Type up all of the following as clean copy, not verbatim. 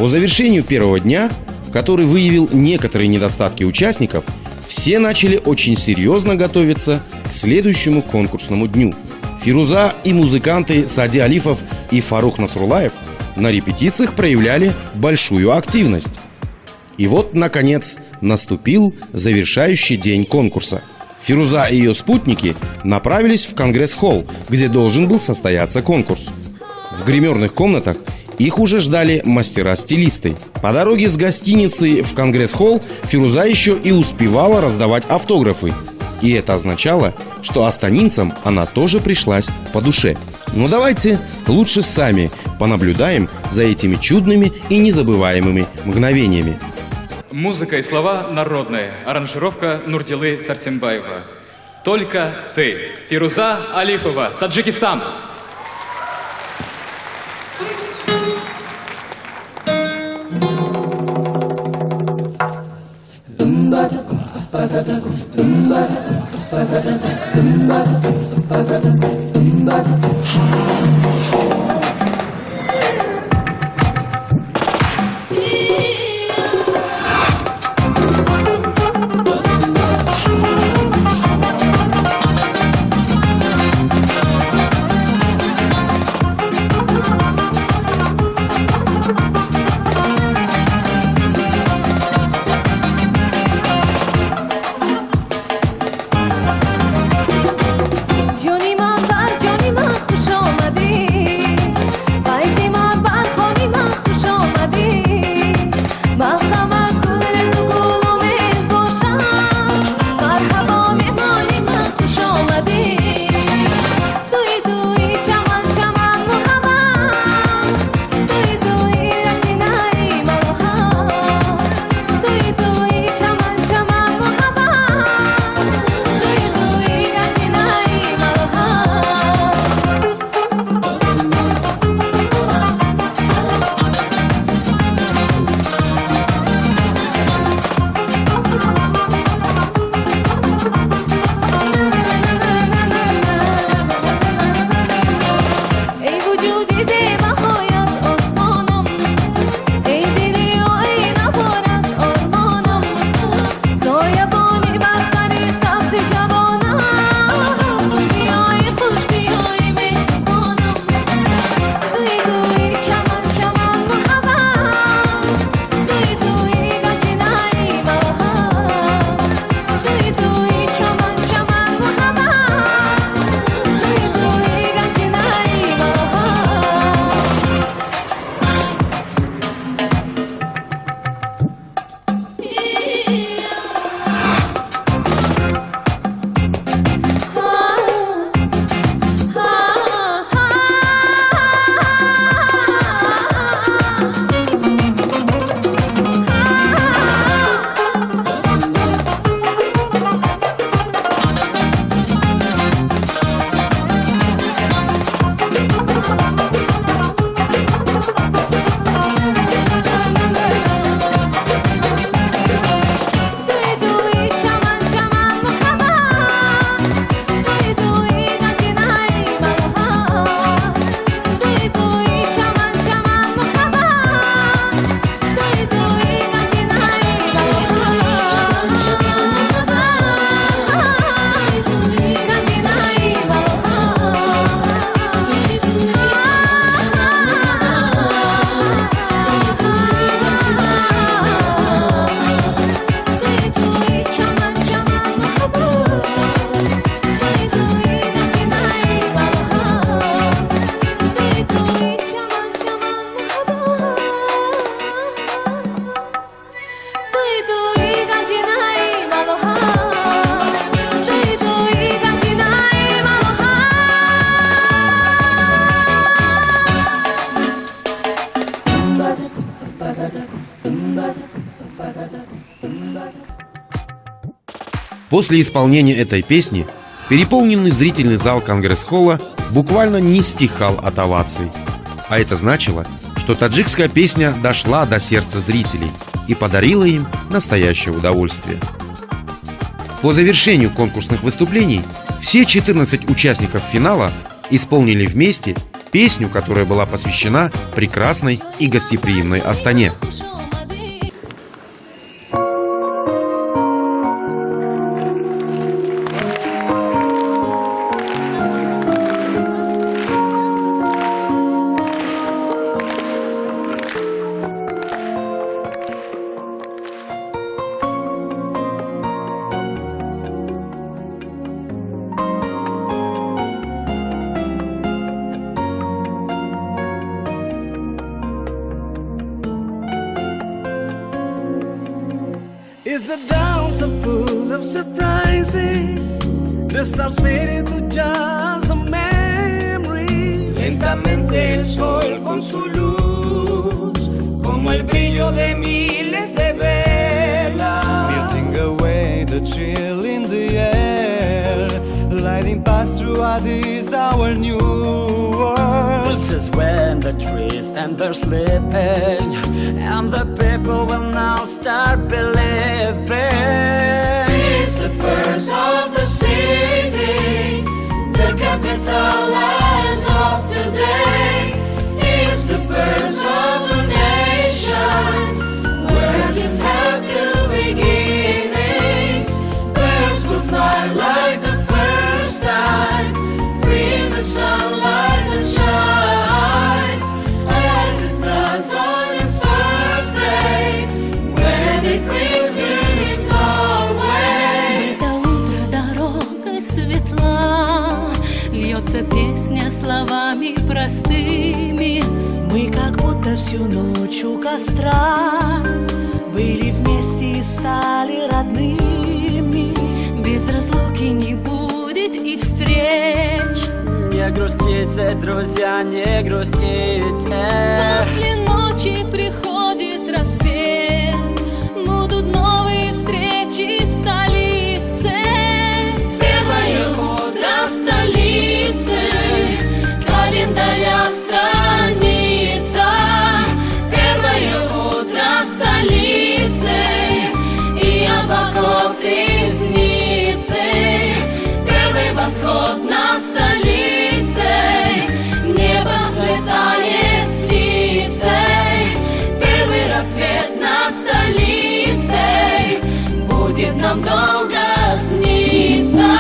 По завершению первого дня, который выявил некоторые недостатки участников, все начали очень серьезно готовиться к следующему конкурсному дню. Фируза и музыканты Сади Алифов и Фарух Насруллаев на репетициях проявляли большую активность. И вот, наконец, наступил завершающий день конкурса. Фируза и ее спутники направились в Конгресс-холл, где должен был состояться конкурс. В гримерных комнатах их уже ждали мастера-стилисты. По дороге с гостиницы в Конгресс-холл Фируза еще и успевала раздавать автографы. И это означало, что астанинцам она тоже пришлась по душе. Но давайте лучше сами понаблюдаем за этими чудными и незабываемыми мгновениями. Музыка и слова народные. Аранжировка Нурдилы Сарсембаева. «Только ты». Фируза Алифова, Таджикистан. После исполнения этой песни переполненный зрительный зал Конгресс-холла буквально не стихал от оваций. А это значило, что таджикская песня дошла до сердца зрителей и подарила им настоящее удовольствие. По завершению конкурсных выступлений все 14 участников финала исполнили вместе песню, которая была посвящена прекрасной и гостеприимной Астане. Is the dance so full of surprises? The stars made into just a memory. Lentamente el sol con su luz, como el brillo de miles de velas, Melting away the chill in the air, lighting past throughout this our new world. This is when the trees and they're sleeping, and the people will now start believing. It's the birds of the city, the capital as of today. It's the birds of the nation, where dreams have new beginnings. Birds will fly like the first time, free in the sunlight that shines, as it does on its first day, when it brings dreams our way. Это утро дорога светла, льется песня словами простыми. Мы как будто всю ночь у костра были вместе и стали родными. Без разлуки не будет и встреч. Не грустите, друзья, не грустите. После ночи приходит рассвет, будут новые встречи в столице. Первое утро столицы, календаря страница. Первое утро столицы, и облаков ресницы. Первый восход на столице, в небо взлетает птицей. Первый рассвет на столице будет нам долго сниться.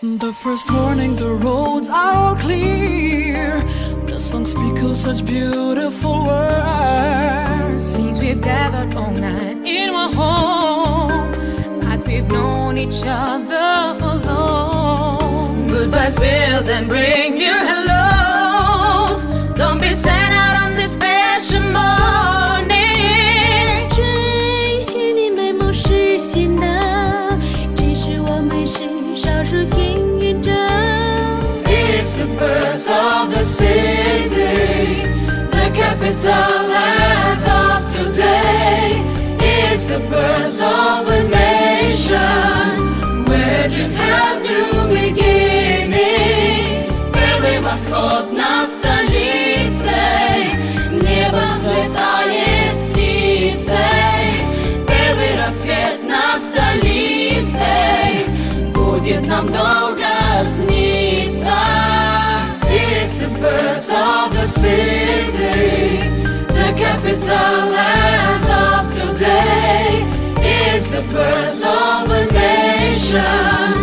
The first morning the roads are all clear, the songs speak of such beautiful words. Since we've gathered all night in my home, like we've known each other for long. Goodbyes will then bring your hellos. Don't be sad out on this special morning. 这些年美梦实现的，只是我们是少数幸运者。 It's the birds of the city, the capital as of today. It's the birds of a nation, where dreams have new beginnings. Первый восход над столицей, в небо взлетает птицей. Первый рассвет над столицей будет нам долго сниться. It's the birds of the city, the capital as of today. It's the birds of a nation,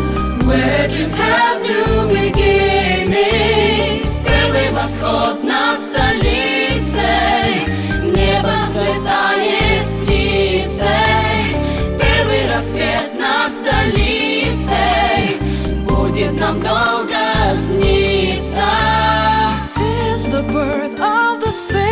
where dreams have new beginnings. Первый восход над столицей, в небо взлетает птицей. Первый рассвет над столицей будет нам долго сниться. It's the birth of the city.